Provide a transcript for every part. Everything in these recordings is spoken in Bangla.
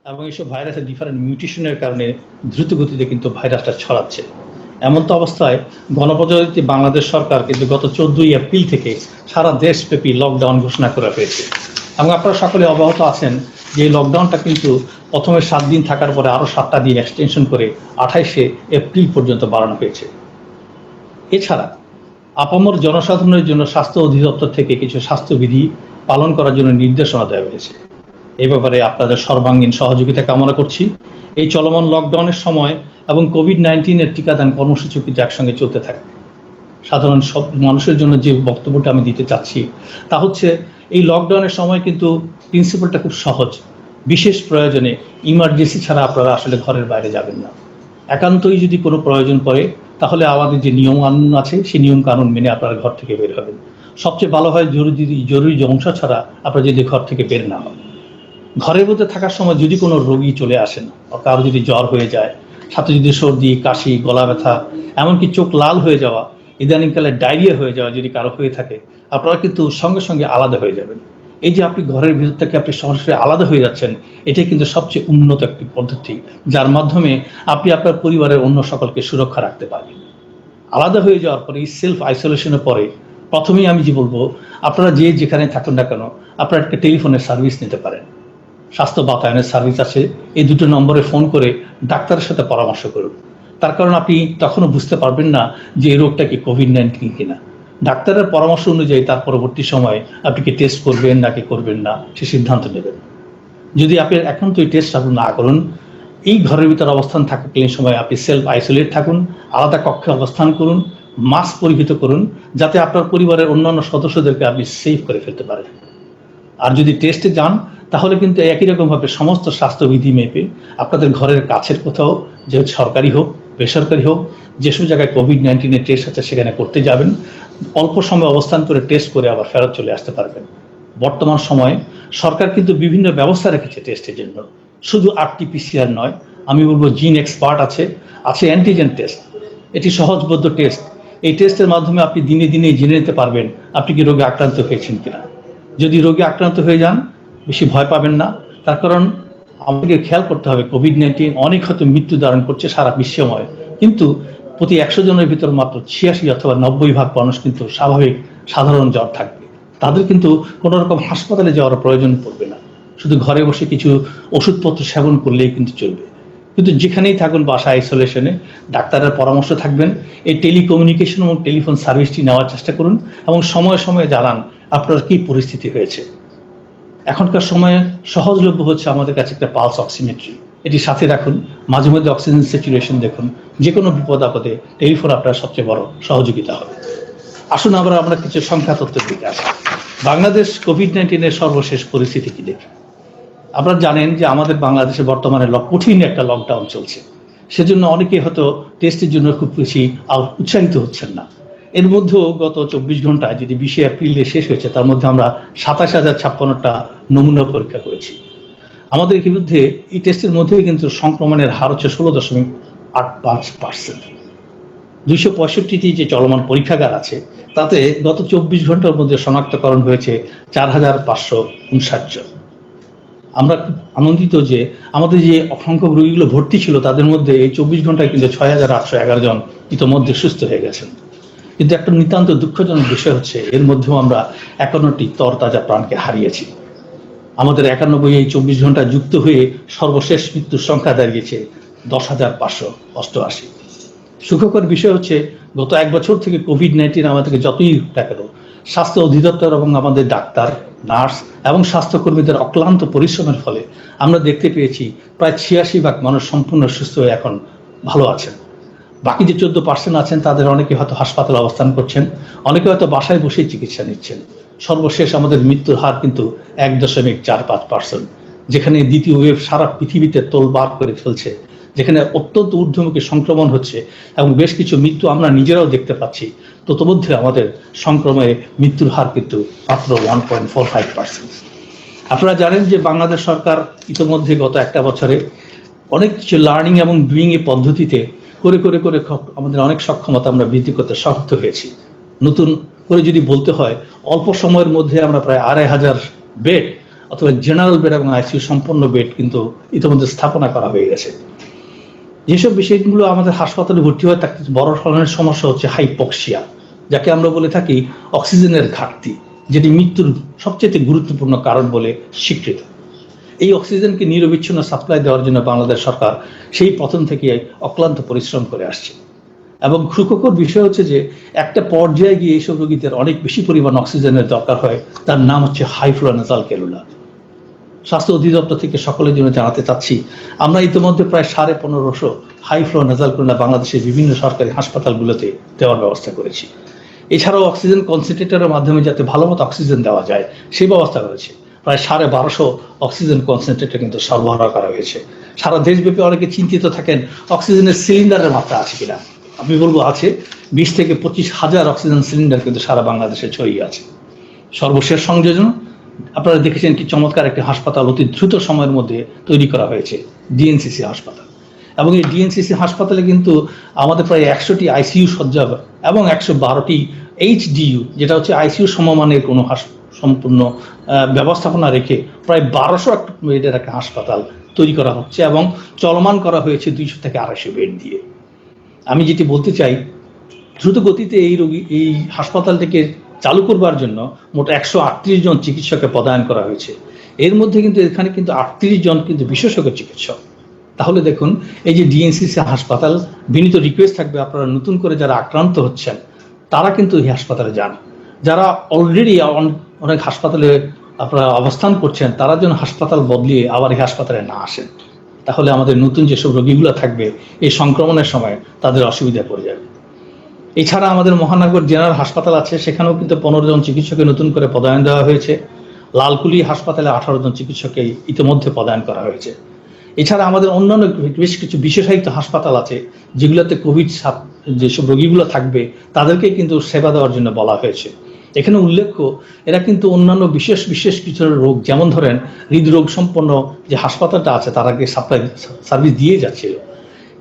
এবং এইসব ভাইরাসের ডিফারেন্ট মিউটেশনের কারণে দ্রুত গতিতে কিন্তু ভাইরাসটা ছড়াচ্ছে। এমন তো অবস্থায় গণপ্রজাতন্ত্রী বাংলাদেশ সরকার কিন্তু গত 14ই এপ্রিল থেকে সারা দেশব্যাপী লকডাউন ঘোষণা করা হয়েছে। এবং আপনারা সকলে অবগত আছেন যে এই লকডাউনটা কিন্তু প্রথমে 7 দিন থাকার পরে আরও 7টা দিন এক্সটেনশন করে 28শে এপ্রিল পর্যন্ত বাড়ানো হয়েছে। এছাড়া আপামর জনসাধারণের জন্য স্বাস্থ্য অধিদপ্তর থেকে কিছু স্বাস্থ্যবিধি পালন করার জন্য নির্দেশনা দেওয়া হয়েছে। এই ব্যাপারে আপনাদের সর্বাঙ্গীন সহযোগিতা কামনা করছি। এই চলমান লকডাউনের সময় এবং কোভিড-19 টিকাদান কর্মসূচি কিন্তু একসঙ্গে চলতে থাকে। সাধারণ সব মানুষের জন্য যে বক্তব্যটা আমি দিতে চাচ্ছি তা হচ্ছে, এই লকডাউনের সময় কিন্তু প্রিন্সিপালটা খুব সহজ। বিশেষ প্রয়োজনে ইমার্জেন্সি ছাড়া আপনারা আসলে ঘরের বাইরে যাবেন না। একান্তই যদি কোনো প্রয়োজন পড়ে তাহলে আমাদের যে নিয়ম কানুন আছে সেই নিয়ম কানুন মেনে আপনারা ঘর থেকে বের হবেন। সবচেয়ে ভালো হয় জরুরি অংশ ছাড়া আপনারা যদি ঘর থেকে বের না হন। ঘরের মধ্যে থাকার সময় যদি কোনো রোগী চলে আসেন, কারো যদি জ্বর হয়ে যায়, সাথে যদি সর্দি, কাশি, গলা ব্যথা, এমনকি চোখ লাল হয়ে যাওয়া, ইদানিংকালে ডায়রিয়া হয়ে যাওয়া যদি কারো হয়ে থাকে, আপনারা কিন্তু সঙ্গে সঙ্গে আলাদা হয়ে যাবেন। এই যে আপনি ঘরের ভিতর থেকে আপনি সরাসরি আলাদা হয়ে যাচ্ছেন, এটাই কিন্তু সবচেয়ে উন্নত একটি পদ্ধতি, যার মাধ্যমে আপনি আপনার পরিবারের অন্য সকলকে সুরক্ষা রাখতে পারবেন। আলাদা হয়ে যাওয়ার পরে সেলফ আইসোলেশনের পরে প্রথমেই আমি যে বলবো, আপনারা যে যেখানে থাকুন না কেন আপনারা একটা টেলিফোনের সার্ভিস নিতে পারেন। স্বাস্থ্য বাতায়নের সার্ভিস আছে, এই দুটো নম্বরে ফোন করে ডাক্তারের সাথে পরামর্শ করুন। তার কারণ আপনি তখনও বুঝতে পারবেন না যে এই রোগটা কি কোভিড-19 কিনা। ডাক্তারের পরামর্শ অনুযায়ী তার পরবর্তী সময়ে আপনি কি টেস্ট করবেন নাকি করবেন না সে সিদ্ধান্ত নেবেন। যদি আপনি এখন তো এই টেস্ট আপনি না করুন, এই ঘরের ভিতরে অবস্থান থাকাকালীন সময় আপনি সেলফ আইসোলেট থাকুন, আলাদা কক্ষে অবস্থান করুন, মাস্ক পরিহিত করুন, যাতে আপনার পরিবারের অন্যান্য সদস্যদেরকে আপনি সেভ করে ফেলতে পারেন। আর যদি টেস্টে যান তাহলে কিন্তু একই রকমভাবে সমস্ত স্বাস্থ্যবিধি মেপে আপনাদের ঘরের কাছের কোথাও, যে সরকারি হোক বেসরকারি হোক, যেসব জায়গায় কোভিড-19 টেস্ট আছে সেখানে করতে যাবেন। অল্প সময় অবস্থান করে টেস্ট করে আবার ফেরত চলে আসতে পারবেন। বর্তমান সময়ে সরকার কিন্তু বিভিন্ন ব্যবস্থা রেখেছে টেস্টের জন্য। শুধু RT-PCR নয়, আমি বলবো জিন এক্সপার্ট আছে, আছে অ্যান্টিজেন টেস্ট। এটি সহজবোধ্য টেস্ট। এই টেস্টের মাধ্যমে আপনি দিনে দিনে জেনে নিতে পারবেন আপনি কি রোগে আক্রান্ত হয়েছেন কিনা। যদি রোগে আক্রান্ত হয়ে যান, বেশি ভয় পাবেন না। তার কারণ আমাদেরকে খেয়াল করতে হবে, কোভিড-19 অনেক হয়তো মৃত্যু ধারণ করছে সারা বিশ্বময়, কিন্তু প্রতি 100 জনের ভিতর মাত্র 86 অথবা 90 ভাগ মানুষ কিন্তু স্বাভাবিক সাধারণ জ্বর থাকবে। তাদের কিন্তু কোনো রকম হাসপাতালে যাওয়ার প্রয়োজন পড়বে না, শুধু ঘরে বসে কিছু ওষুধপত্র সেবন করলেই কিন্তু চলবে। কিন্তু যেখানেই থাকুন বাসা আইসোলেশনে ডাক্তারের পরামর্শ থাকবেন। এই টেলিকমিউনিকেশন এবং টেলিফোন সার্ভিসটি নেওয়ার চেষ্টা করুন এবং সময়ে সময়ে জানান আপনার কি পরিস্থিতি হয়েছে। এখনকার সময়ে সহজলভ্য হচ্ছে আমাদের কাছে একটা পালস অক্সিমেট্রি, এটি সাথে রাখুন। মাঝে মধ্যে অক্সিজেন স্যাচুরেশন দেখুন। যে কোনো বিপদ আপদে টেলিফোন আপনার সবচেয়ে বড় সহযোগিতা হবে। আসুন আমরা কিছু সংখ্যা তথ্যের দিকে আসি। বাংলাদেশ কোভিড-19 সর্বশেষ পরিস্থিতি কি দেখি। আপনারা জানেন যে আমাদের বাংলাদেশে বর্তমানে কঠিন একটা লকডাউন চলছে। সেজন্য অনেকেই হয়তো টেস্টের জন্য খুব বেশি উৎসাহিত হচ্ছেন না। এর মধ্যেও গত 24 ঘন্টায় যদি 20শে এপ্রিলে শেষ হয়েছে, তার মধ্যে আমরা 27,056টা নমুনা পরীক্ষা করেছি। আমাদের ইতিমধ্যে এই টেস্টের মধ্যে কিন্তু সংক্রমণের হার হচ্ছে 16.85%। 265টি যে চলমান পরীক্ষাগার আছে তাতে গত 24 ঘন্টার মধ্যে শনাক্তকরণ হয়েছে 4,559 জন। আমরা খুব আনন্দিত যে আমাদের যে অসংখ্য রোগীগুলো ভর্তি ছিল তাদের মধ্যে এই 24 ঘন্টায় কিন্তু 6,811 জন ইতিমধ্যে সুস্থ হয়ে গেছেন। কিন্তু একটা নিতান্ত দুঃখজনক বিষয় হচ্ছে, এর মধ্যেও আমরা 51টি তরতাজা প্রাণকে হারিয়েছি। আমাদের 91 এই 24 ঘন্টা যুক্ত হয়ে সর্বশেষ মৃত্যুর সংখ্যা দাঁড়িয়েছে 10,588। সুখকর বিষয় হচ্ছে, গত 1 বছর থেকে কোভিড-19 আমাদেরকে যতই দেখালো, স্বাস্থ্য অধিদপ্তর এবং আমাদের ডাক্তার, নার্স এবং স্বাস্থ্যকর্মীদের অক্লান্ত পরিশ্রমের ফলে আমরা দেখতে পেয়েছি প্রায় 86 ভাগ মানুষ সম্পূর্ণ সুস্থ হয়ে এখন ভালো আছেন। বাকি যে 14% আছেন তাদের অনেকে হয়তো হাসপাতালে অবস্থান করছেন, অনেকে হয়তো বাসায় বসেই চিকিৎসা নিচ্ছেন। সর্বশেষ আমাদের মৃত্যুর হার কিন্তু 1.45%, যেখানে দ্বিতীয় ওয়েভ সারা পৃথিবীতে তোলপাড় করে ফেলছে, যেখানে অত্যন্ত ঊর্ধ্বমুখী সংক্রমণ হচ্ছে এবং বেশ কিছু মৃত্যু আমরা নিজেরাও দেখতে পাচ্ছি। ততমধ্যে আমাদের সংক্রমণে মৃত্যুর হার কিন্তু মাত্র 1.45%। আপনারা জানেন যে বাংলাদেশ সরকার ইতিমধ্যে গত একটা বছরে অনেক কিছু লার্নিং এবং ডুইং এর পদ্ধতিতে করে করে করে আমাদের অনেক সক্ষমতা আমরা বৃদ্ধি করতে সমর্থ হয়েছি। নতুন করে যদি বলতে হয়, অল্প সময়ের মধ্যে আমরা প্রায় 2,500 বেড অথবা জেনারেল বেড এবং আইসিইউ সম্পন্ন বেড কিন্তু ইতিমধ্যে স্থাপনা করা হয়ে গেছে। যেসব বিষয়গুলো আমাদের হাসপাতালে ভর্তি হয় তার বড় ধরনের সমস্যা হচ্ছে হাইপক্সিয়া, যাকে আমরা বলে থাকি অক্সিজেনের ঘাটতি, যেটি মৃত্যুর সবচেয়ে গুরুত্বপূর্ণ কারণ বলে স্বীকৃত। এই অক্সিজেনকে নিরবিচ্ছিন্ন সাপ্লাই দেওয়ার জন্য বাংলাদেশ সরকার সেই প্রথম থেকে অক্লান্ত পরিশ্রম করে আসছে। এবং সুখকর বিষয় হচ্ছে যে একটা পর্যায়ে গিয়ে এইসব রোগীদের অনেক বেশি পরিমাণ অক্সিজেনের দরকার হয়, তার নাম হচ্ছে হাই ফ্লো নেজাল ক্যানুলা। স্বাস্থ্য অধিদপ্তর থেকে সকলের জন্য জানাতে চাচ্ছি, আমরা ইতিমধ্যে প্রায় 1550 হাই ফ্লো নেজাল ক্যানুলা বাংলাদেশের বিভিন্ন সরকারি হাসপাতালগুলোতে দেওয়ার ব্যবস্থা করেছি। এছাড়াও অক্সিজেন কনসেন্ট্রেটরের মাধ্যমে যাতে ভালো মতো অক্সিজেন দেওয়া যায় সেই ব্যবস্থা রয়েছে। প্রায় 1250 অক্সিজেন কনসেন্ট্রেটর কিন্তু সরবরাহ করা হয়েছে। সারা দেশব্যাপী অনেকে চিন্তিত থাকেন অক্সিজেনের সিলিন্ডারের মাত্রা আছে কিনা। আমি বলবো আছে, 20 থেকে 25,000 অক্সিজেন সিলিন্ডার কিন্তু সারা বাংলাদেশে ছড়িয়ে আছে। সর্বশেষ সংযোজন আপনারা দেখেছেন কি চমৎকার একটি হাসপাতাল অতি দ্রুত সময়ের মধ্যে তৈরি করা হয়েছে, ডিএনসিসি হাসপাতাল। এবং এই ডিএনসিসি হাসপাতালে কিন্তু আমাদের প্রায় 100টি আইসিইউ শয্যা এবং 112টি এইচডিইউ, যেটা হচ্ছে আইসিইউ সমমানের কোনো সম্পূর্ণ ব্যবস্থাপনা রেখে প্রায় 1200 বেডের একটা হাসপাতাল তৈরি করা হচ্ছে এবং চলমান করা হয়েছে 200 থেকে 250 বেড দিয়ে। আমি যেটি বলতে চাই, দ্রুত গতিতে এই হাসপাতালটিকে চালু করবার জন্য মোট 138 জন চিকিৎসককে পদায়ন করা হয়েছে। এর মধ্যে কিন্তু এখানে কিন্তু 38 জন কিন্তু বিশেষজ্ঞ চিকিৎসক। তাহলে দেখুন, এই যে ডিএনসিসি হাসপাতাল, বিনীত রিকোয়েস্ট থাকবে আপনারা নতুন করে যারা আক্রান্ত হচ্ছেন তারা কিন্তু এই হাসপাতালে যান। যারা অলরেডি অনেক হাসপাতালে আপনারা অবস্থান করছেন তারা যেন হাসপাতাল বদলিয়ে আবার এই হাসপাতালে না আসেন। তাহলে আমাদের নতুন যেসব রোগীগুলো থাকবে এই সংক্রমণের সময় তাদের অসুবিধায় পড়ে যাবে। এছাড়া আমাদের মহানগর জেনারেল হাসপাতাল আছে, সেখানেও কিন্তু 15 জন চিকিৎসকের নতুন করে পদায়ন দেওয়া হয়েছে। লালকুলি হাসপাতালে 18 জন চিকিৎসককে ইতিমধ্যে পদায়ন করা হয়েছে। এছাড়া আমাদের অন্যান্য বেশ কিছু বিশেষায়িত হাসপাতাল আছে যেগুলোতে কোভিড যেসব রোগীগুলো থাকবে তাদেরকে কিন্তু সেবা দেওয়ার জন্য বলা হয়েছে। এখানে উল্লেখ্য, এরা কিন্তু অন্যান্য বিশেষ কিছু রোগ, যেমন ধরেন হৃদরোগ সম্পন্ন যে হাসপাতালটা আছে তারাকে সার্ভিস দিয়ে যাচ্ছিল।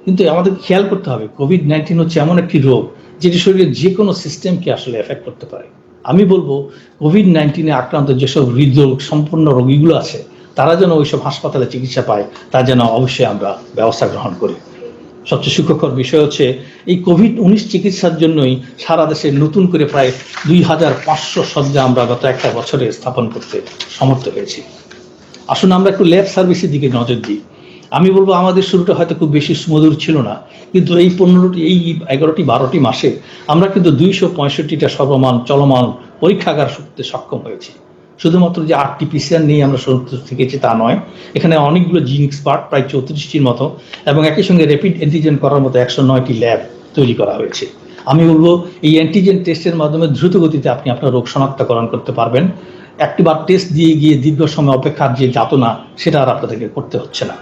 কিন্তু আমাদের খেয়াল করতে হবে, কোভিড-19 হচ্ছে এমন একটি রোগ যেটি শরীরের যে কোনো সিস্টেমকে আসলে এফেক্ট করতে পারে। আমি বলবো কোভিড-19 আক্রান্ত যেসব হৃদরোগ সম্পন্ন রোগীগুলো আছে তারা যেন ওইসব হাসপাতালে চিকিৎসা পায়, তা যেন অবশ্যই আমরা ব্যবস্থা গ্রহণ করি। সবচেয়ে সুখকর বিষয় হচ্ছে এই কোভিড-19 চিকিৎসার জন্যই সারা দেশে নতুন করে প্রায় 2500 শয্যা আমরা গত একটা বছরে স্থাপন করতে সমর্থ হয়েছি। আসুন আমরা একটু ল্যাব সার্ভিসের দিকে নজর দিই। আমি বলবো আমাদের শুরুটা হয়তো খুব বেশি সুমধুর ছিল না, কিন্তু এই 11-12টি মাসে আমরা কিন্তু 265টা সর্বমান চলমান পরীক্ষাগার করতে সক্ষম হয়েছি। শুধুমাত্র যে RT-PCR নিয়ে আমরা সন্তুষ্ট থেকেছি তা নয়, এখানে অনেকগুলো জিন এক্সপার্ট, প্রায় 34টির মতো, এবং একই সঙ্গে র্যাপিড অ্যান্টিজেন করার মতো 109টি ল্যাব তৈরি করা হয়েছে। আমি বলবো এই অ্যান্টিজেন টেস্টের মাধ্যমে দ্রুত গতিতে আপনি আপনার রোগ শনাক্তকরণ করতে পারবেন। একটিবার টেস্ট দিয়ে গিয়ে দীর্ঘ সময় অপেক্ষার যে যাতনা, সেটা আর আপনাদেরকে করতে হচ্ছে না।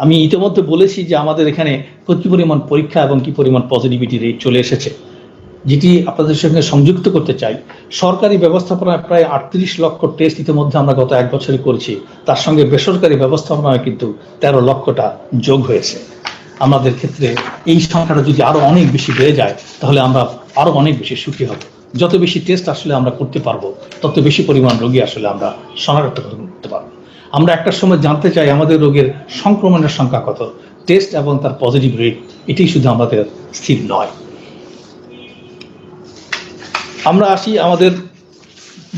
আমি ইতিমধ্যে বলেছি যে আমাদের এখানে কী পরিমাণ পরীক্ষা এবং কী পরিমাণ পজিটিভিটি রেট চলে এসেছে। যেটি আপনাদের সঙ্গে সংযুক্ত করতে চাই, সরকারি ব্যবস্থাপনায় প্রায় 38 লক্ষ টেস্ট ইতিমধ্যে আমরা গত এক বছরে করেছি, তার সঙ্গে বেসরকারি ব্যবস্থাপনায় কিন্তু 13 লক্ষটা যোগ হয়েছে। আমাদের ক্ষেত্রে এই সংখ্যাটা যদি আরও অনেক বেশি বেড়ে যায় তাহলে আমরা আরও অনেক বেশি সুখী হব। যত বেশি টেস্ট আসলে আমরা করতে পারবো তত বেশি পরিমাণ রোগী আসলে আমরা শনাক্ত করতে পারবো। আমরা একটা সময় জানতে চাই আমাদের রোগের সংক্রমণের সংখ্যা কত, টেস্ট এবং তার পজিটিভ রেট এটাই শুধু আমাদের স্থির নয়। আমরা আসি আমাদের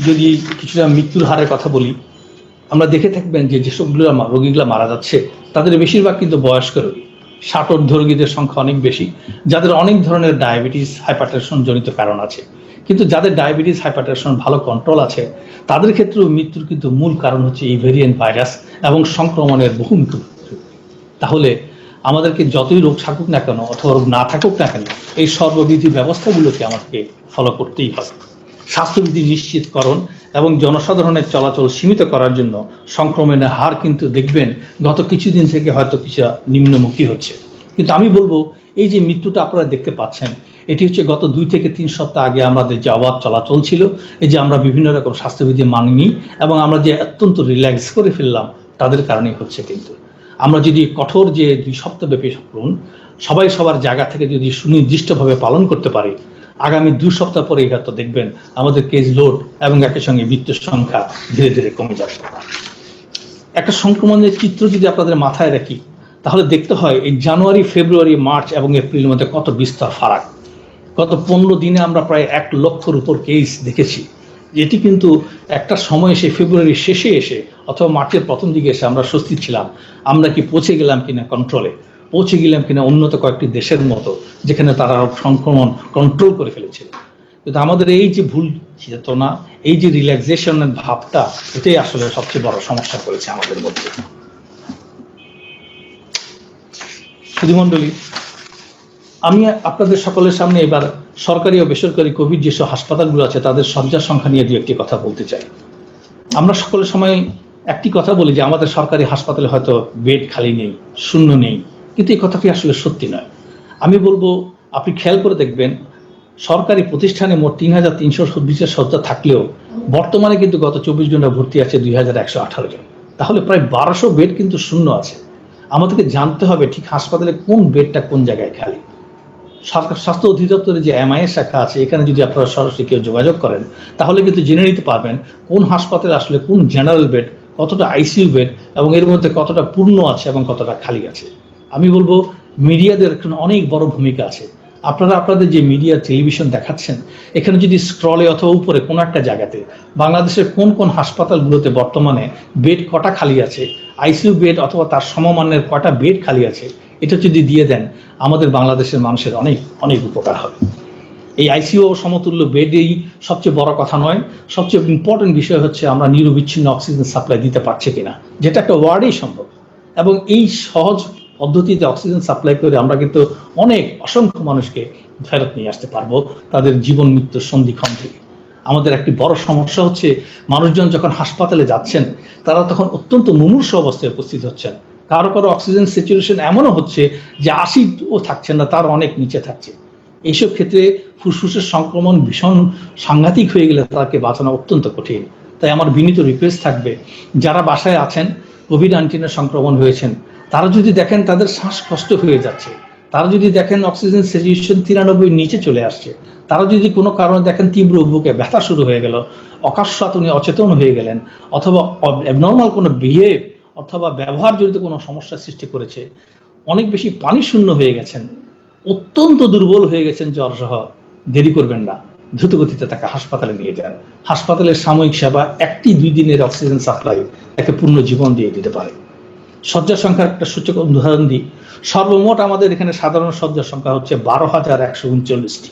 যদি কিছুটা মৃত্যুর হারের কথা বলি, আমরা দেখে থাকবেন যে যেসবগুলো রোগীগুলো মারা যাচ্ছে তাদের বেশিরভাগ কিন্তু বয়স্ক রোগী। 60 ঊর্ধ্ব রোগীদের সংখ্যা অনেক বেশি, যাদের অনেক ধরনের ডায়াবেটিস, হাইপারটেনশন জনিত কারণ আছে। কিন্তু যাদের ডায়াবেটিস, হাইপারটেনশন ভালো কন্ট্রোল আছে তাদের ক্ষেত্রেও মৃত্যুর কিন্তু মূল কারণ হচ্ছে এই ভেরিয়েন্ট ভাইরাস এবং সংক্রমণের বহুমুখী। তাহলে আমাদেরকে যতই রোগ থাকুক না কেন অথবা রোগ না থাকুক না কেন, এই সর্ববিধি ব্যবস্থাগুলোকে আমাদেরকে ফলো করতেই হবে। স্বাস্থ্যবিধি নিশ্চিতকরণ এবং জনসাধারণের চলাচল সীমিত করার জন্য সংক্রমণের হার কিন্তু দেখবেন গত কিছুদিন থেকে হয়তো কিছু নিম্নমুখী হচ্ছে। কিন্তু আমি বলবো এই যে মৃত্যুটা আপনারা দেখতে পাচ্ছেন, এটি হচ্ছে গত 2 থেকে 3 সপ্তাহ আগে আমাদের যে অবাধ চলাচল ছিল, এই যে আমরা বিভিন্ন রকম স্বাস্থ্যবিধি মানিনি এবং আমরা যে অত্যন্ত রিল্যাক্স করে ফেললাম, তাদের কারণেই হচ্ছে। কিন্তু আমরা যদি কঠোর যে 2 সপ্তাহব্যাপী সবাই সবার জায়গা থেকে যদি সুনির্দিষ্টভাবে পালন করতে পারি, আগামী 2 সপ্তাহ পরেই হয়তো দেখবেন আমাদের কেস লোড এবং একই সঙ্গে মৃত্যুর সংখ্যা ধীরে ধীরে কমে যাবে। একটা সংক্রমণের চিত্র যদি আপনাদের মাথায় রাখি, তাহলে দেখতে হয় এই জানুয়ারি, ফেব্রুয়ারি, মার্চ এবং এপ্রিলের মধ্যে কত বিস্তর ফারাক। গত 15 দিনে আমরা প্রায় 1 লক্ষের উপর কেস দেখেছি। এটি কিন্তু একটা সময় এসে ফেব্রুয়ারির শেষে এসে অথবা মার্চের প্রথম দিকে এসে আমরা স্বস্তি ছিলাম, আমরা কি পৌঁছে গেলাম কিনা কন্ট্রোলে, পৌঁছে গেলাম কিনা উন্নত কয়েকটি দেশের মতো যেখানে তারা সংক্রমণ কন্ট্রোল করে ফেলেছিল। কিন্তু আমাদের এই যে ভুল চেতনা, এই যে রিল্যাক্সেশনের ভাবটা, এটাই আসলে সবচেয়ে বড় সমস্যা করেছে আমাদের মধ্যে। সুধীমণ্ডলী, আমি আপনাদের সকলের সামনে এবার সরকারি ও বেসরকারি কোভিড যেসব হাসপাতালগুলো আছে তাদের শয্যার সংখ্যা নিয়ে দু একটি কথা বলতে চাই। আমরা সকলের সময় একটি কথা বলি যে আমাদের সরকারি হাসপাতালে হয়তো বেড খালি নেই, শূন্য নেই, কিন্তু এই কথাটি আসলে সত্যি নয়। আমি বলবো, আপনি খেয়াল করে দেখবেন সরকারি প্রতিষ্ঠানে মোট 3,326 শয্যা থাকলেও বর্তমানে কিন্তু গত 24 ঘন্টা ভর্তি আছে 2,118 জন। তাহলে প্রায় 1200 বেড কিন্তু শূন্য আছে। আমাদেরকে জানতে হবে ঠিক হাসপাতালে কোন বেডটা কোন জায়গায় খালি। স্বাস্থ্য অধিদপ্তরের যে MIS শাখা আছে, এখানে যদি আপনারা সরাসরি কেউ যোগাযোগ করেন তাহলে কিন্তু জেনে নিতে পারবেন কোন হাসপাতালে আসলে কোন জেনারেল বেড, কতটা ICU বেড এবং এর মধ্যে কতটা পূর্ণ আছে এবং কতটা খালি আছে। আমি বলবো মিডিয়াদের এখানে অনেক বড় ভূমিকা আছে। আপনারা আপনাদের যে মিডিয়া টেলিভিশন দেখাচ্ছেন, এখানে যদি স্ক্রলে অথবা উপরে কোনো একটা জায়গাতে বাংলাদেশের কোন কোন হাসপাতালগুলোতে বর্তমানে বেড কটা খালি আছে, ICU বেড অথবা তার সমমানের কটা বেড খালি আছে, এটা যদি দিয়ে দেন আমাদের বাংলাদেশের মানুষের অনেক অনেক উপকার হবে। এই ICU সমতুল্য বেডেই সবচেয়ে বড় কথা নয়, সবচেয়ে ইম্পর্টেন্ট বিষয় হচ্ছে আমরা নিরবিচ্ছিন্ন অক্সিজেন সাপ্লাই দিতে পারছি কিনা, যেটা একটা ওয়ার্ডেই সম্ভব। এবং এই সহজ পদ্ধতিতে অক্সিজেন সাপ্লাই করে আমরা কিন্তু অনেক অসংখ্য মানুষকে ফেরত নিয়ে আসতে পারবো তাদের জীবন মৃত্যুর সন্ধিক্ষণ থেকে। আমাদের একটি বড় সমস্যা হচ্ছে মানুষজন যখন হাসপাতালে যাচ্ছেন তারা তখন অত্যন্ত মুমূর্ষু অবস্থায় উপস্থিত হচ্ছেন। কারো কারো অক্সিজেন স্যাচুরেশন এমনও হচ্ছে যে 80ও থাকছেন না, তার অনেক নিচে থাকছে। এইসব ক্ষেত্রে ফুসফুসের সংক্রমণ ভীষণ সাংঘাতিক হয়ে গেলে তাকে বাঁচানো অত্যন্ত কঠিন। তাই আমার বিনীত রিকোয়েস্ট থাকবে, যারা বাসায় আছেন কোভিড-19 সংক্রমণ হয়েছেন, তারা যদি দেখেন তাদের শ্বাসকষ্ট হয়ে যাচ্ছে, তারা যদি দেখেন অক্সিজেন স্যাচুরেশন 93 নিচে চলে আসছে, তারা যদি কোনো কারণে দেখেন তীব্র বুকে ব্যথা শুরু হয়ে গেল, অকস্মাৎ উনি অচেতন হয়ে গেলেন, অথবা অ্যাবনর্মাল কোনো বিহেভ অথবা ব্যবহার জড়িত কোনো সমস্যার সৃষ্টি করেছে, অনেক বেশি পানি শূন্য হয়ে গেছেন, অত্যন্ত দুর্বল হয়ে গেছেন জ্বর সহ, দেরি করবেন না, দ্রুতগতিতে তাকে হাসপাতালে নিয়ে যান। হাসপাতালের সাময়িক সেবা 1-2 দিনের অক্সিজেন সাপ্লাই তাকে পূর্ণ জীবন দিয়ে দিতে পারে। শয্যা সংখ্যার একটা সূচক উদাহরণ দিই। সর্বমোট আমাদের এখানে সাধারণ শয্যার সংখ্যা হচ্ছে 12,139টি।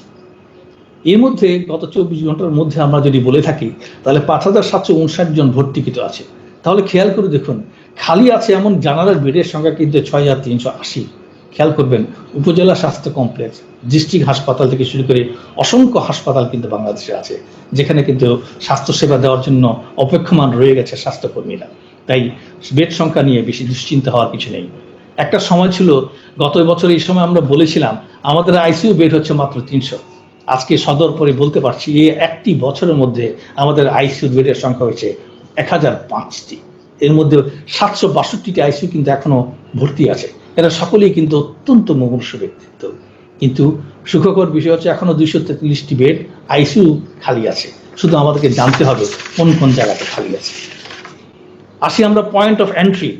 এর মধ্যে গত 24 ঘন্টার মধ্যে আমরা যদি বলে থাকি তাহলে 5,759 জন ভর্তিকৃত আছে। তাহলে খেয়াল করে দেখুন, খালি আছে এমন জেনারেল বেডের সংখ্যা কিন্তু 6,380। খেয়াল করবেন, উপজেলা স্বাস্থ্য কমপ্লেক্স, ডিস্ট্রিক্ট হাসপাতাল থেকে শুরু করে অসংখ্য হাসপাতাল কিন্তু বাংলাদেশে আছে, যেখানে কিন্তু স্বাস্থ্যসেবা দেওয়ার জন্য অপেক্ষমান রয়ে গেছে স্বাস্থ্যকর্মীরা। তাই বেড সংখ্যা নিয়ে বেশি দুশ্চিন্তা হওয়ার কিছু নেই। একটা সময় ছিল গত বছর এই সময় আমরা বলেছিলাম আমাদের ICU বেড হচ্ছে মাত্র 300। আজকে সদর পরে বলতে পারছি এই একটি বছরের মধ্যে আমাদের ICU বেডের সংখ্যা হয়েছে 1005টি। এর মধ্যে 762টি ICU কিন্তু এখনো ভর্তি আছে। এরা সকলেই কিন্তু অত্যন্ত মুমূর্ষু ব্যক্তিত্ব। কিন্তু সুখকর বিষয় হচ্ছে এখনো 243টি বেড ICU খালি আছে। শুধু আমাদেরকে জানতে হবে কোন কোন জায়গাতে খালি আছে। আসি আমরা পয়েন্ট অফ এন্ট্রি,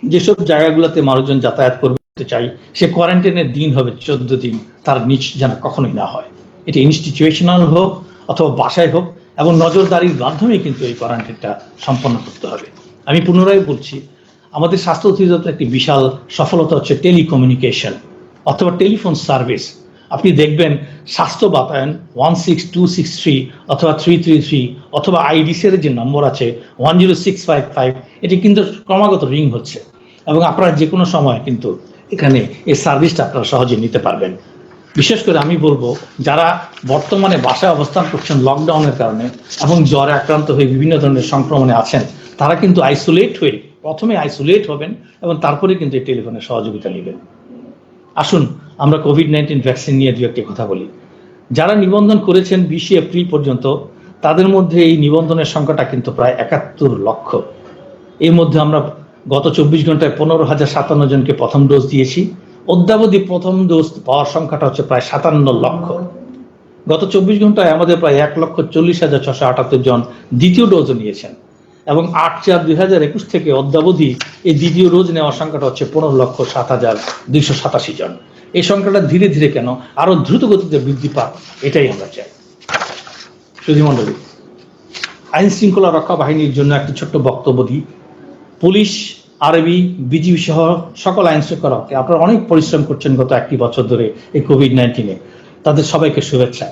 যেসব জায়গাগুলোতে মানুষজন যাতায়াত করতে চাই সে কোয়ারেন্টাইনের দিন হবে 14 দিন, তার নিচ যেন কখনোই না হয়। এটা ইনস্টিটিউশনাল হোক অথবা বাসায় হোক, এবং নজরদারির মাধ্যমে কিন্তু এই কোয়ারেন্টাইনটা সম্পন্ন করতে হবে। আমি পুনরায় বলছি, আমাদের স্বাস্থ্য অধিদপ্তরের একটি বিশাল সফলতা হচ্ছে টেলিকমিউনিকেশন অথবা টেলিফোন সার্ভিস। আপনি দেখবেন স্বাস্থ্য বাতায়ন 16263 অথবা 333 অথবা IDC-র যে নম্বর আছে 10655, এটি কিন্তু ক্রমাগত রিং হচ্ছে এবং আপনারা যে কোনো সময় কিন্তু এখানে এই সার্ভিসটা আপনারা সহজে নিতে পারবেন। বিশেষ করে আমি বলবো, যারা বর্তমানে বাসায় অবস্থান করছেন লকডাউনের কারণে এবং জ্বরে আক্রান্ত হয়ে বিভিন্ন ধরনের সংক্রমণে আছেন, তারা কিন্তু প্রথমে আইসোলেট হবেন এবং তারপরে কিন্তু এই টেলিফোনের সহযোগিতা নেবেন। আসুন আমরা কোভিড-19 ভ্যাকসিন নিয়ে দু একটি কথা বলি। যারা নিবন্ধন করেছেন 20 এপ্রিল পর্যন্ত, তাদের মধ্যে এই নিবন্ধনের সংখ্যাটা কিন্তু প্রায় 71 লক্ষ। এর মধ্যে আমরা গত 24 ঘন্টায় 15,057 জনকে প্রথম ডোজ দিয়েছি। অদ্যাবধি প্রথম ডোজ পাওয়ার সংখ্যাটা হচ্ছে প্রায় 57 লক্ষ। গত 24 ঘন্টায় আমাদের প্রায় 1,40,678 জন দ্বিতীয় ডোজও নিয়েছেন, এবং 8/4/2021 থেকে অদ্যাবধি এই দ্বিতীয় ডোজ নেওয়ার সংখ্যাটা হচ্ছে 15,07,287 জন। এই সংখ্যাটা ধীরে ধীরে কেন আরো দ্রুত গতিতে বৃদ্ধি পাক, এটাই আমরা চাই। সুধীমণ্ডলী, আইন শৃঙ্খলা রক্ষা বাহিনীর জন্য একটি ছোট্ট বক্তব্য দিই। পুলিশ, আরবি, বিজিবি সহ সকল আইন শৃঙ্খলাকে আপনারা অনেক পরিশ্রম করছেন গত 1 বছর ধরে এই কোভিড-19-এ। তাদের সবাইকে শুভেচ্ছা।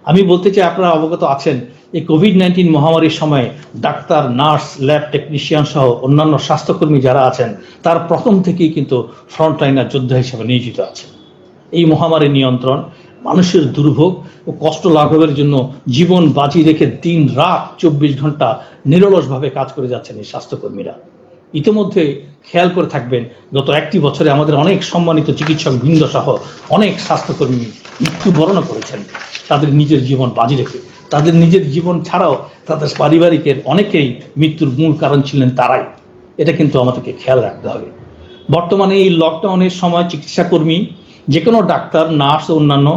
আমি বলতে চাই, আপনারা অবগত আছেন এই কোভিড-19 মহামারীর সময়ে ডাক্তার, নার্স, ল্যাব টেকনিশিয়ান সহ অন্যান্য স্বাস্থ্যকর্মী যারা আছেন তার প্রথম থেকেই কিন্তু ফ্রন্টলাইনার যোদ্ধা হিসেবে নিয়োজিত আছে। এই মহামারী নিয়ন্ত্রণ, মানুষের দুর্ভোগ ও কষ্ট লাঘবের জন্য জীবন বাজি রেখে দিন রাত 24 ঘন্টা নিরলসভাবে কাজ করে যাচ্ছেন এই স্বাস্থ্যকর্মীরা। ইতিমধ্যে খেয়াল করে থাকবেন, গত 1 বছরে আমাদের অনেক সম্মানিত চিকিৎসক বৃন্দ সহ অনেক স্বাস্থ্যকর্মী মৃত্যুবরণ করেছেন তাদের নিজের জীবন বাজি রেখে। তাদের নিজের জীবন ছাড়াও তাদের পারিবারিকের অনেকেই মৃত্যুর মূল কারণ ছিলেন তারাই। এটা কিন্তু আমাদেরকে খেয়াল রাখতে হবে। বর্তমানে এই লকডাউনের সময় চিকিৎসাকর্মী, যে কোনো ডাক্তার, নার্স ও অন্যান্য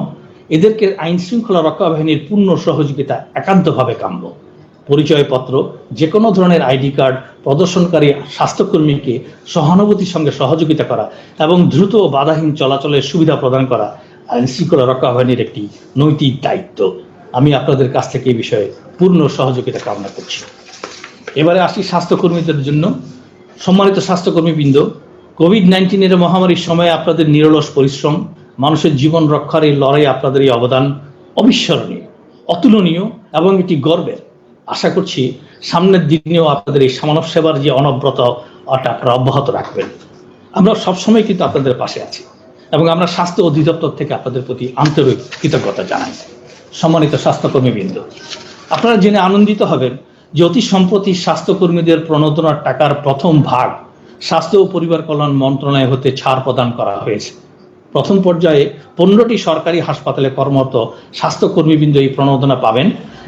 এদেরকে আইন শৃঙ্খলা রক্ষা বাহিনীর পূর্ণ সহযোগিতা একান্তভাবে কাম্য। পরিচয়পত্র, যে কোনো ধরনের আইডি কার্ড প্রদর্শনকারী স্বাস্থ্যকর্মীকে সহানুভূতির সঙ্গে সহযোগিতা করা এবং দ্রুত ও বাধাহীন চলাচলের সুবিধা প্রদান করা আইন শৃঙ্খলা রক্ষা বাহিনীর একটি নৈতিক দায়িত্ব। আমি আপনাদের কাছ থেকে এই বিষয়ে পূর্ণ সহযোগিতা কামনা করছি। এবারে আসি স্বাস্থ্যকর্মীদের জন্য। সম্মানিত স্বাস্থ্যকর্মীবৃন্দ, কোভিড-19-এর মহামারীর সময়ে আপনাদের নিরলস পরিশ্রম, মানুষের জীবন রক্ষার এই লড়াই, আপনাদের এই অবদান অবিস্মরণীয়, অতুলনীয় এবং এটি গর্বের। আশা করছি সামনের দিনেও আপনাদের এই মানব সেবার যে অনবরত আপনারা অব্যাহত রাখবেন। আমরা সবসময় কিন্তু আপনাদের পাশে আছি এবং আমরা স্বাস্থ্য অধিদপ্তর থেকে আপনাদের প্রতি আন্তরিক কৃতজ্ঞতা জানাই। সম্মানিত স্বাস্থ্যকর্মীবৃন্দ, আপনারা জেনে আনন্দিত হবেন যে অতি সম্প্রতি স্বাস্থ্যকর্মীদের প্রণোদনার টাকার প্রথম ভাগ স্বাস্থ্য ও পরিবার কল্যাণ মন্ত্রণালয় হতে ছাড় প্রদান করা হয়েছে। প্রথম পর্যায়ে 15টি সরকারি হাসপাতালে কর্মরত স্বাস্থ্যকর্মীবৃন্দ এই প্রণোদনা পাবেন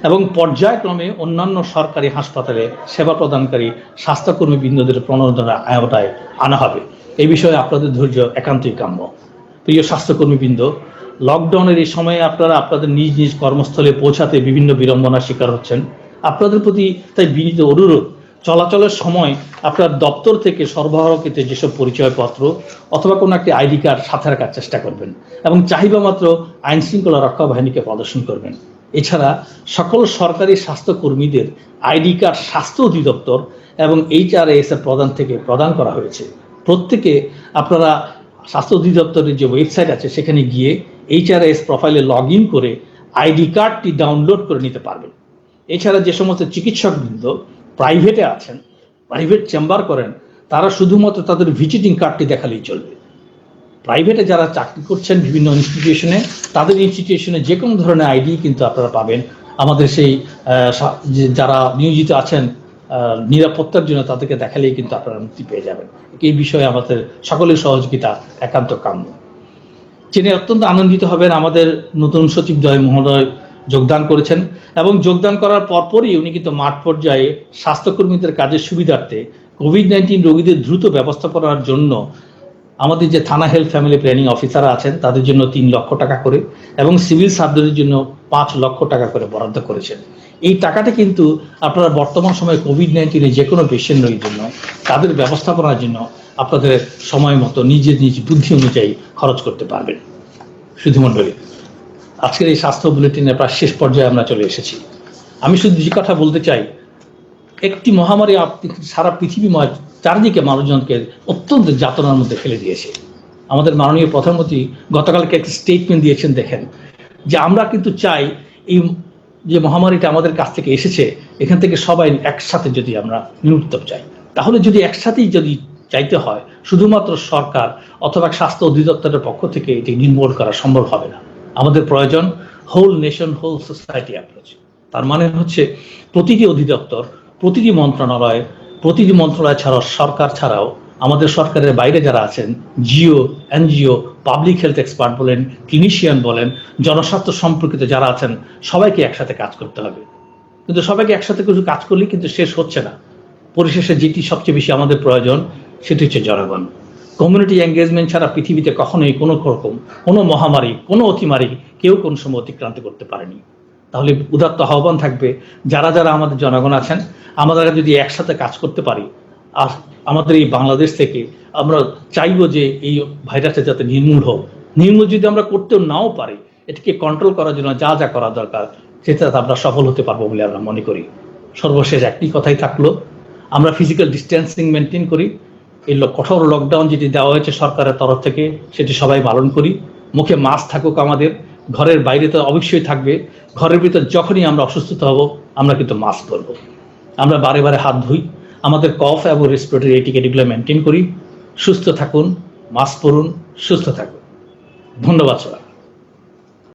এবং পর্যায়ক্রমে অন্যান্য সরকারি হাসপাতালে সেবা প্রদানকারী স্বাস্থ্যকর্মীবৃন্দদের প্রণোদনা আওতায় আনা হবে। এই বিষয়ে আপনাদের ধৈর্য একান্তই কাম্য। প্রিয় স্বাস্থ্যকর্মীবৃন্দ, লকডাউনের এই সময়ে আপনারা আপনাদের নিজ নিজ কর্মস্থলে পৌঁছাতে বিভিন্ন বিড়ম্বনার শিকার হচ্ছেন। আপনাদের প্রতি তাই বিনীত অনুরোধ, চলাচলের সময় আপনার দপ্তর থেকে সরবরাহকৃত যেসব পরিচয়পত্র অথবা কোনো একটি আইডি কার্ড সাথে রাখার চেষ্টা করবেন এবং চাহিদা মাত্র আইন শৃঙ্খলা রক্ষা বাহিনীকে প্রদর্শন করবেন। এছাড়া সকল সরকারি স্বাস্থ্যকর্মীদের আইডি কার্ড স্বাস্থ্য অধিদপ্তর এবং HRAS এর প্রদান করা হয়েছে। প্রত্যেকে আপনারা স্বাস্থ্য অধিদপ্তরের যে ওয়েবসাইট আছে সেখানে গিয়ে HRAS প্রোফাইলে লগ ইন করে আইডি কার্ডটি ডাউনলোড করে নিতে পারবেন। এছাড়া যে সমস্ত চিকিৎসকবৃন্দ প্রাইভেটে আছেন, প্রাইভেট চেম্বার করেন, তারা শুধুমাত্র তাদের ভিজিটিং কার্ডটি দেখালেই চলবে। প্রাইভেটে যারা চাকরি করছেন বিভিন্ন ইনস্টিটিউশনে, তাদের ইনস্টিটিউশনে যে কোনো ধরনের আইডি কিন্তু আপনারা পাবেন। আমাদের সেই যারা নিয়োজিত আছেন নিরাপত্তার জন্য, তাদেরকে দেখালেই কিন্তু আপনারা মুক্তি পেয়ে যাবেন। এই বিষয়ে আমাদের সকলের সহযোগিতা একান্ত কাম্য। জেনে অত্যন্ত আনন্দিত হবেন, আমাদের নতুন সচিব জয় মহোদয় যোগদান করেছেন এবং যোগদান করার পরপরই উনি কিন্তু মাঠ পর্যায়ে স্বাস্থ্যকর্মীদের কাজের সুবিধার্থে কোভিড-19 রোগীদের দ্রুত ব্যবস্থাপনার জন্য আমাদের যে থানা হেলথ ফ্যামিলি প্ল্যানিং অফিসার আছেন তাদের জন্য 3 লক্ষ টাকা করে এবং সিভিল সার্জনের জন্য 5 লক্ষ টাকা করে বরাদ্দ করেছেন। এই টাকাটা কিন্তু আপনারা বর্তমান সময়ে কোভিড-19-এ যে কোনো পেশেন্ট রোগীর জন্য তাদের ব্যবস্থাপনার জন্য আপনাদের সময় মতো নিজ বুদ্ধি অনুযায়ী খরচ করতে পারবেন। সুধীমণ্ডলী, আজকের এই স্বাস্থ্য বুলেটিনের প্রায় শেষ পর্যায়ে আমরা চলে এসেছি। আমি শুধু যে কথা বলতে চাই, একটি মহামারী সারা পৃথিবীময় চারদিকে মানুষজনকে অত্যন্ত যাতনার মধ্যে ফেলে দিয়েছে। আমাদের মাননীয় প্রধানমন্ত্রী গতকালকে একটি স্টেটমেন্ট দিয়েছেন, দেখেন যে আমরা কিন্তু চাই এই যে মহামারীটা আমাদের কাছ থেকে এসেছে এখান থেকে সবাই একসাথে যদি আমরা নির্মুক্ত চাই, তাহলে যদি একসাথেই যদি চাইতে হয়, শুধুমাত্র সরকার অথবা স্বাস্থ্য অধিদপ্তরের পক্ষ থেকে এটি নির্মূল করা সম্ভব হবে না। আমাদের প্রয়োজন whole nation whole society approach. তার মানে হচ্ছে প্রতিটি অধিদপ্তর, প্রতিটি মন্ত্রণালয় ছাড়াও সরকার ছাড়াও আমাদের সরকারের বাইরে যারা আছেন, Jio, NGO, public health expert বলেন, ক্লিনিশিয়ান বলেন, জনস্বাস্থ্য সম্পর্কিত যারা আছেন, সবাইকে একসাথে কাজ করতে হবে। কিন্তু সবাইকে একসাথে কিছু কাজ করলেই কিন্তু শেষ হচ্ছে না। পরিশেষে যেটি সবচেয়ে বেশি আমাদের প্রয়োজন সেটি হচ্ছে জনগণ। কমিউনিটি এঙ্গেজমেন্ট ছাড়া পৃথিবীতে কখনোই কোনো রকম কোনো মহামারী কোনো অতিমারি কেউ কোনো সময় অতিক্রান্ত করতে পারেনি। তাহলে উদাত্ত আহ্বান থাকবে, যারা যারা আমাদের জনগণ আছেন, আমরা যদি একসাথে কাজ করতে পারি, আর আমাদের এই বাংলাদেশ থেকে আমরা চাইবো যে এই ভাইরাসটা যাতে নির্মূল হোক। নির্মূল যদি আমরা করতেও নাও পারি, এটাকে কন্ট্রোল করার জন্য যা যা করা দরকার সেটাতে আমরা সফল হতে পারবো বলে আমরা মনে করি। সর্বশেষ একটি কথাই থাকলো, আমরা ফিজিক্যাল ডিস্টেন্সিং মেনটেন করি। এই কঠোর লকডাউন যেটি দেওয়া হয়েছে সরকারের তরফ থেকে, সেটি সবাই পালন করি। মুখে মাস্ক থাকুক আমাদের, ঘরের বাইরে তো অবশ্যই থাকবে, ঘরের ভিতর যখনই আমরা অসুস্থতা হব আমরা কিন্তু মাস্ক পরবো। আমরা বারে বারে হাত ধুই, আমাদের কফ এবং রেসপিরেটরি এটিকেট এগুলো মেনটেন করি। সুস্থ থাকুন, মাস্ক পরুন, সুস্থ থাকুন। ধন্যবাদ সবাই।